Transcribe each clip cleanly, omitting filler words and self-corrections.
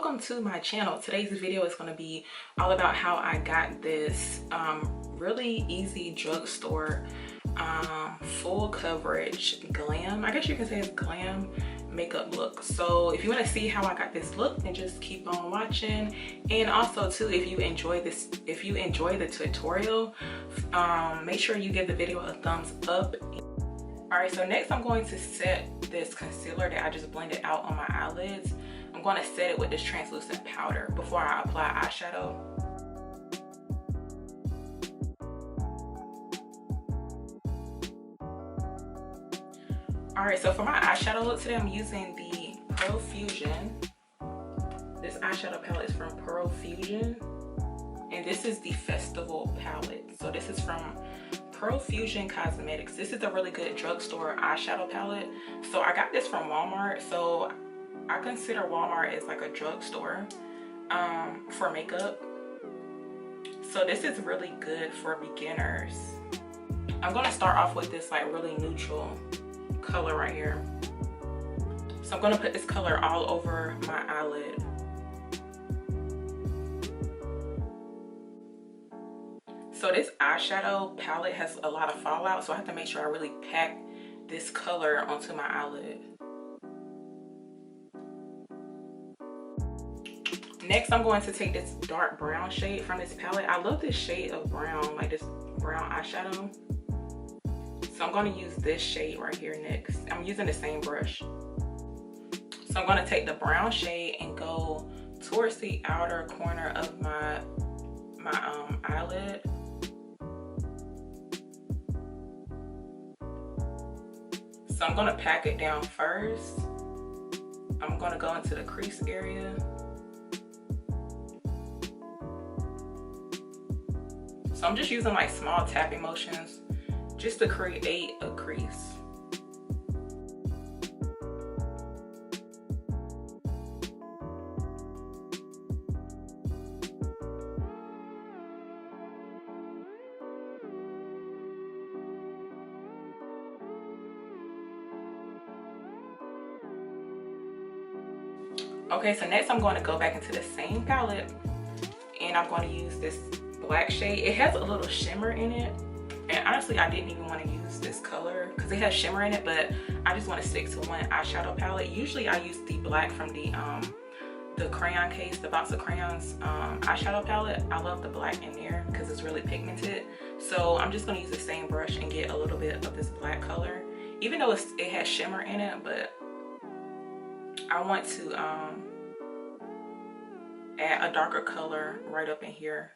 welcome to my channel. Today's video is going to be all about how I got this really easy drugstore full coverage glam, I guess you can say it's glam makeup look. So if you want to see how I got this look, then just keep on watching. And also too, if you enjoy the tutorial, make sure you give the video a thumbs up. All right, so next I'm going to set this concealer that I just blended out on my eyelids. I'm going to set it with this translucent powder before I apply eyeshadow. All right, so for my eyeshadow look today, I'm using the Profusion. This eyeshadow palette is from Profusion, and this is the Festival palette. So this is from Profusion Cosmetics. This is a really good drugstore eyeshadow palette. So I got this from Walmart. So I consider Walmart as like a drugstore for makeup. So this is really good for beginners. I'm gonna start off with this like really neutral color right here. So I'm gonna put this color all over my eyelid. So this eyeshadow palette has a lot of fallout, so I have to make sure I really pack this color onto my eyelid. Next, I'm going to take this dark brown shade from this palette. I love this shade of brown, like this brown eyeshadow. So I'm going to use this shade right here next. I'm using the same brush. So I'm going to take the brown shade and go towards the outer corner of my eyelid. So I'm going to pack it down first. I'm going to go into the crease area. So I'm just using like small tapping motions just to create a crease. Okay, so next I'm going to go back into the same palette and I'm going to use this black shade. It has a little shimmer in it, and honestly I didn't even want to use this color because it has shimmer in it, but I just want to stick to one eyeshadow palette. Usually I use the black from the crayon case, the box of crayons eyeshadow palette. I love the black in there because it's really pigmented. So I'm just going to use the same brush and get a little bit of this black color, even though it has shimmer in it, but I want to add a darker color right up in here.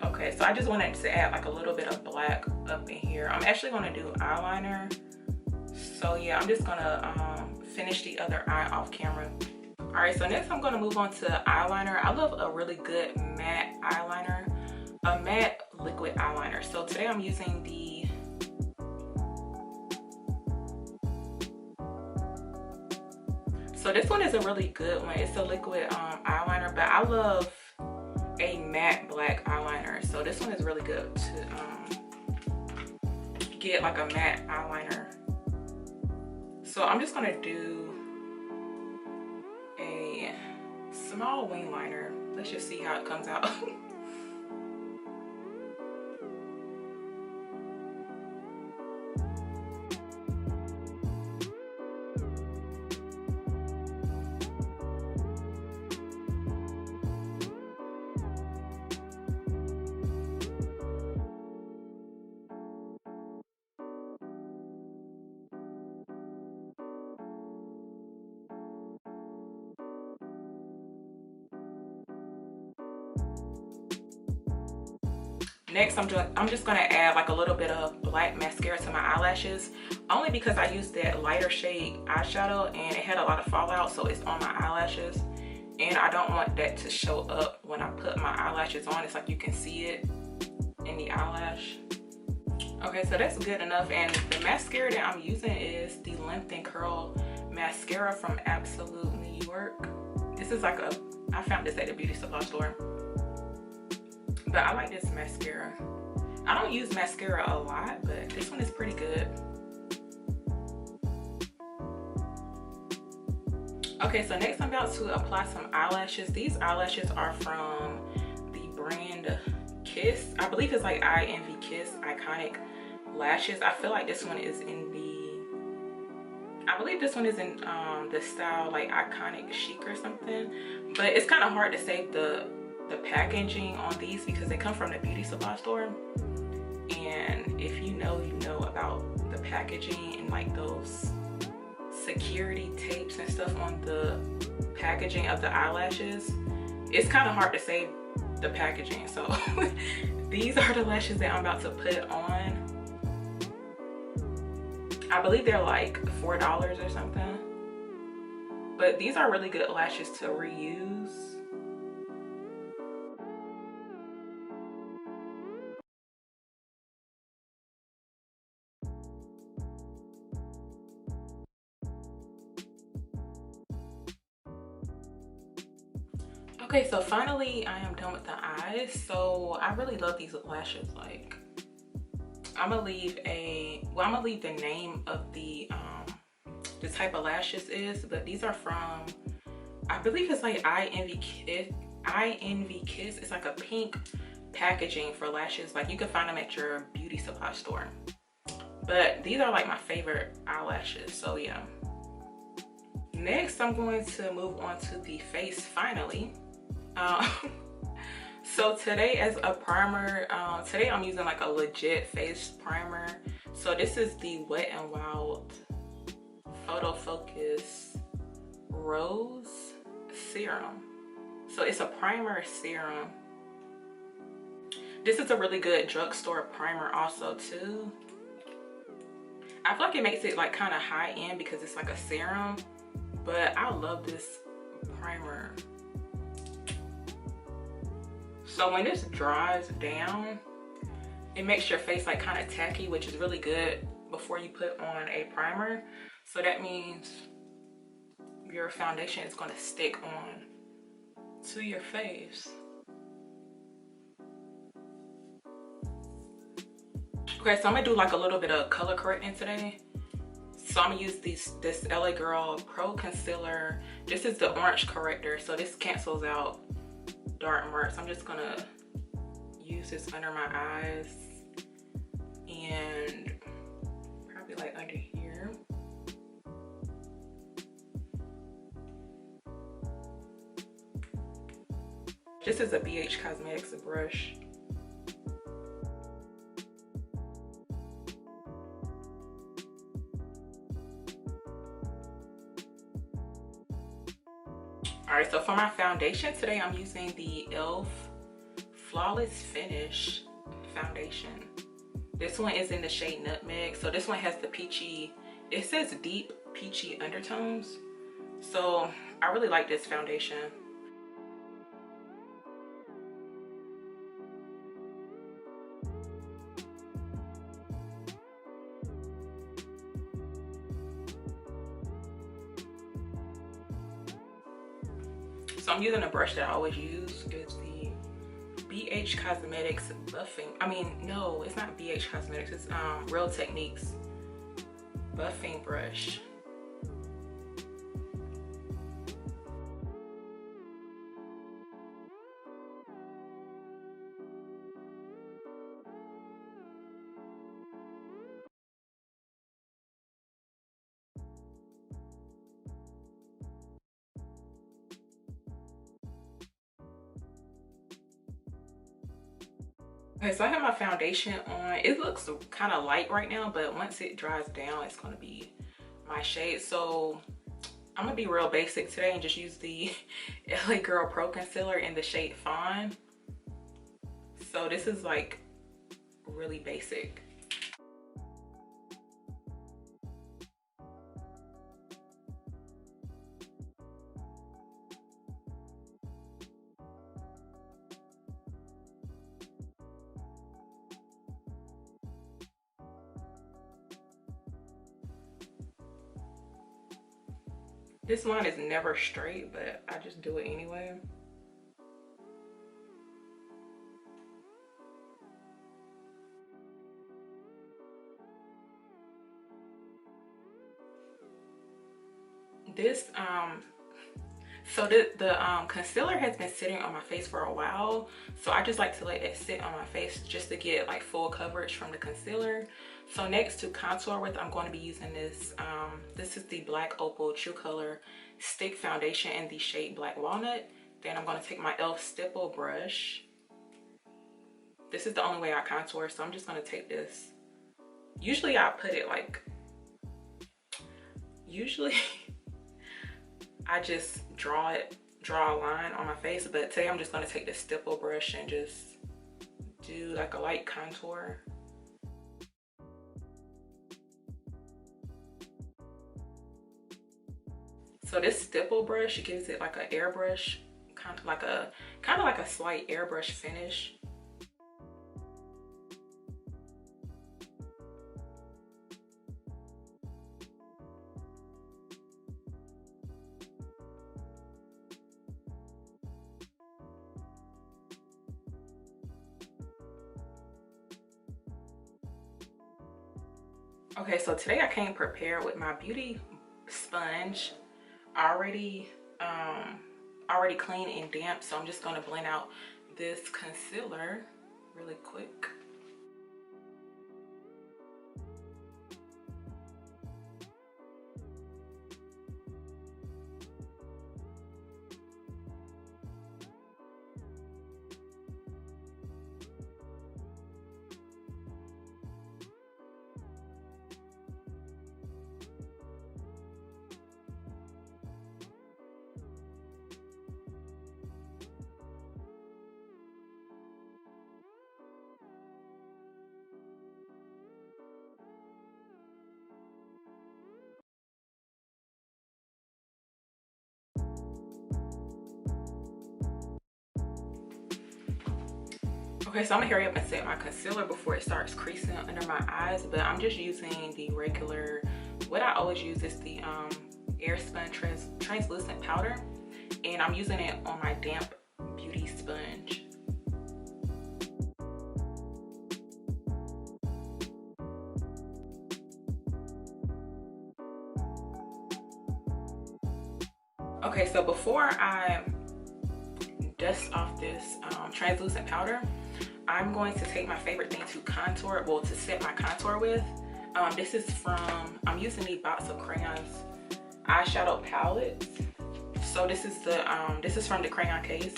Okay, so I just wanted to add like a little bit of black up in here. I'm actually going to do eyeliner. So yeah, I'm just going to finish the other eye off camera. All right, so next I'm going to move on to eyeliner. I love a really good matte eyeliner, a matte liquid eyeliner. So today I'm using the this one is a really good one. It's a liquid eyeliner, but I love a matte black eyeliner. So this one is really good to get like a matte eyeliner. So I'm just gonna do a small wing liner. Let's just see how it comes out. Next, I'm just gonna add like a little bit of black mascara to my eyelashes, only because I used that lighter shade eyeshadow and it had a lot of fallout, so it's on my eyelashes, and I don't want that to show up when I put my eyelashes on. It's like you can see it in the eyelash. Okay, so that's good enough, and the mascara that I'm using is the Length and Curl mascara from Absolute New York. This is like I found this at a beauty supply store. But I like this mascara. I don't use mascara a lot, but this one is pretty good. Okay, so next I'm about to apply some eyelashes. These eyelashes are from the brand Kiss. I believe it's like I Envy Kiss Iconic Lashes. I feel like this one is in I believe this one is in the style like Iconic Chic or something. But it's kind of hard to say the packaging on these because they come from the beauty supply store. And if you know, you know about the packaging and like those security tapes and stuff on the packaging of the eyelashes. It's kind of hard to say the packaging. So these are the lashes that I'm about to put on. I believe they're like $4 or something, but these are really good lashes to reuse. Okay, so finally I am done with the eyes. So I really love these lashes. Like, I'm gonna leave the name of the type of lashes is, but these are from, I believe it's like I Envy Kiss. It's like a pink packaging for lashes. Like, you can find them at your beauty supply store. But these are like my favorite eyelashes. So yeah. Next, I'm going to move on to the face finally. So today as a primer, today I'm using like a legit face primer. So this is the Wet n Wild Photofocus Rose Serum. So it's a primer serum. This is a really good drugstore primer also too. I feel like it makes it like kind of high end because it's like a serum, but I love this primer. So when this dries down, it makes your face like kind of tacky, which is really good before you put on a primer. So that means your foundation is going to stick on to your face. Okay, so I'm gonna do like a little bit of color correcting today. So I'm gonna use this LA Girl Pro Concealer. This is the orange corrector, so this cancels out dark marks. I'm just gonna use this under my eyes and probably like under here. This is a BH Cosmetics brush. Alright, so for my foundation today, I'm using the e.l.f. Flawless Finish foundation. This one is in the shade Nutmeg. So this one has the peachy, it says deep peachy undertones. So I really like this foundation. So I'm using a brush that I always use. It's the BH Cosmetics buffing. No, it's not BH Cosmetics. It's Real Techniques buffing brush. Okay, so I have my foundation on. It looks kind of light right now, but once it dries down, it's going to be my shade. So I'm going to be real basic today and just use the LA Girl Pro Concealer in the shade Fawn. So this is like really basic. This line is never straight, but I just do it anyway. This so the concealer has been sitting on my face for a while, so I just like to let it sit on my face just to get like full coverage from the concealer. So next, to contour with, I'm going to be using this this is the Black Opal True Color Stick Foundation in the shade Black Walnut. Then I'm going to take my e.l.f. stipple brush. This is the only way I contour, so I'm just going to take this. Usually I put it like, I just draw a line on my face, but today I'm just going to take the stipple brush and just do like a light contour. So this stipple brush gives it like an airbrush, kind of like a slight airbrush finish. Okay, so today I came prepared with my beauty sponge, already clean and damp. So I'm just going to blend out this concealer really quick. Okay, so I'm gonna hurry up and set my concealer before it starts creasing under my eyes, but I'm just using the regular, what I always use is the Airspun translucent powder, and I'm using it on my damp beauty sponge. Okay, so before I dust off this translucent powder, I'm going to take my favorite thing to contour, well, to set my contour with. This is from, I'm using the box of crayons eyeshadow palette. So this is from the crayon case.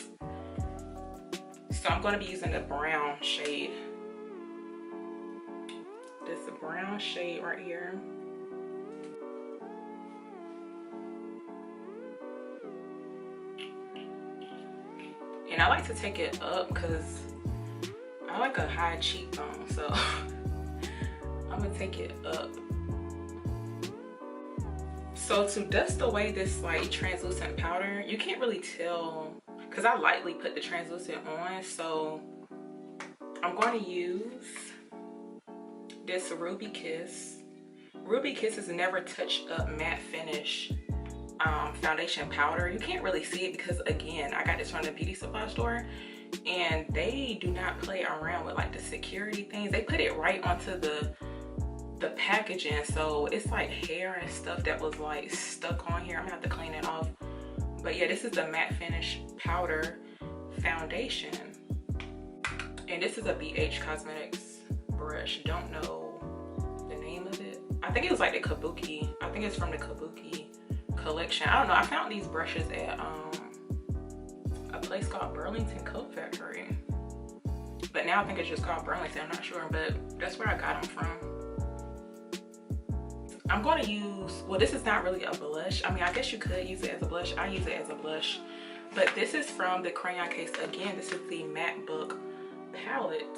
So I'm going to be using the brown shade. This brown shade right here. And I like to take it up because I like a high cheekbone, so I'm gonna take it up. So to dust away this like translucent powder, you can't really tell because I lightly put the translucent on, so I'm going to use this Ruby Kiss. Ruby Kiss is Never Touch Up Matte Finish foundation powder. You can't really see it because, again, I got this from the beauty supply store, and they do not play around with like the security things. They put it right onto the packaging, so it's like hair and stuff that was like stuck on here. I'm gonna have to clean it off. But yeah, this is the matte finish powder foundation, and this is a BH Cosmetics brush. Don't know the name of it. I think it was like the Kabuki. I think it's from the Kabuki collection. I don't know. I found these brushes at a place called Burlington Coat Factory, but now I think it's just called Burlington. I'm not sure, but that's where I got them from. I'm going to use, well, this is not really a blush. I mean, I guess you could use it as a blush. I use it as a blush, but this is from the crayon case. Again, this is the MacBook palette.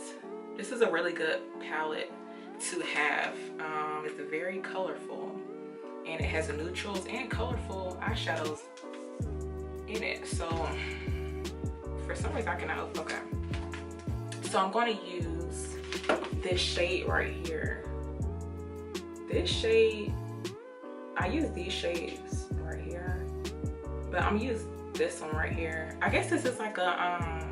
This is a really good palette to have. It's very colorful, and it has the neutrals and colorful eyeshadows in it. So for some reason I cannot, okay. So I'm going to use this shade right here. This shade, I use these shades right here. but I'm gonna use this one right here. I guess this is like a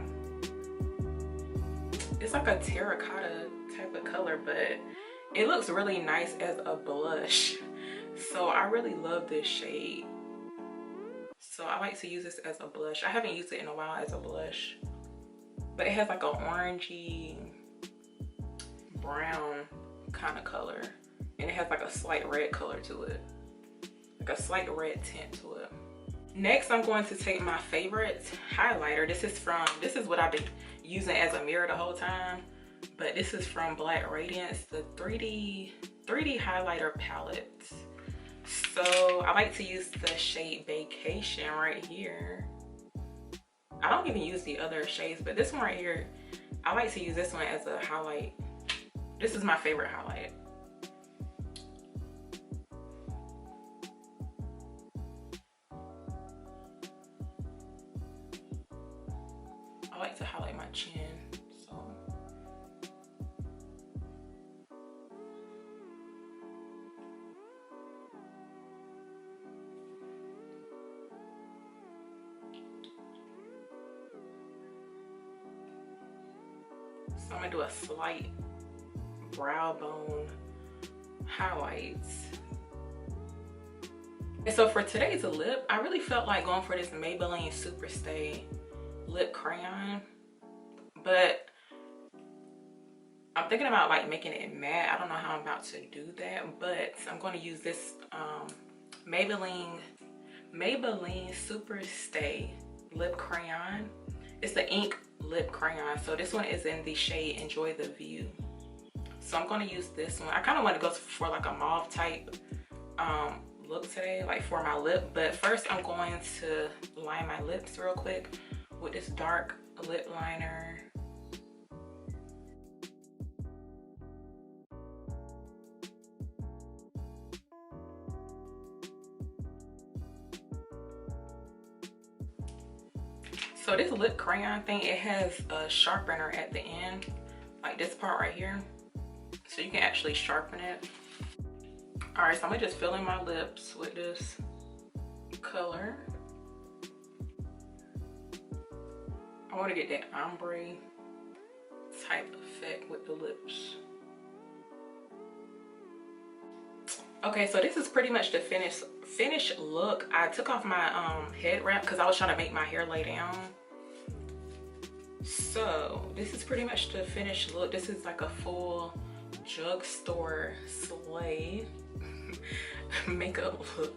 it's like a terracotta type of color, but it looks really nice as a blush. So I really love this shade. So I like to use this as a blush. I haven't used it in a while as a blush, but it has like an orangey brown kind of color, and it has like a slight red color to it, like a slight red tint to it. Next, I'm going to take my favorite highlighter. This is what I've been using as a mirror the whole time, but this is from Black Radiance, the 3D highlighter palette. So I like to use the shade Vacation right here. I don't even use the other shades, but this one right here, I like to use this one as a highlight. This is my favorite highlight. I like to highlight my chin, so. So I'm gonna do a slight brow bone highlights. And so for today's lip, I really felt like going for this Maybelline Superstay lip crayon, but I'm thinking about like making it matte. I don't know how I'm about to do that, but I'm going to use this Maybelline Superstay lip crayon. It's the ink lip crayon. So this one is in the shade Enjoy the View. So I'm going to use this one. I kind of want to go for like a mauve type look today, like for my lip, but first I'm going to line my lips real quick with this dark lip liner. So this lip crayon thing, it has a sharpener at the end, like this part right here, so you can actually sharpen it. All right, so I'm gonna just fill in my lips with this color. I want to get that ombre type effect with the lips. Okay, so this is pretty much the finished look. I took off my head wrap because I was trying to make my hair lay down. So this is pretty much the finished look. This is like a full drugstore slay makeup look.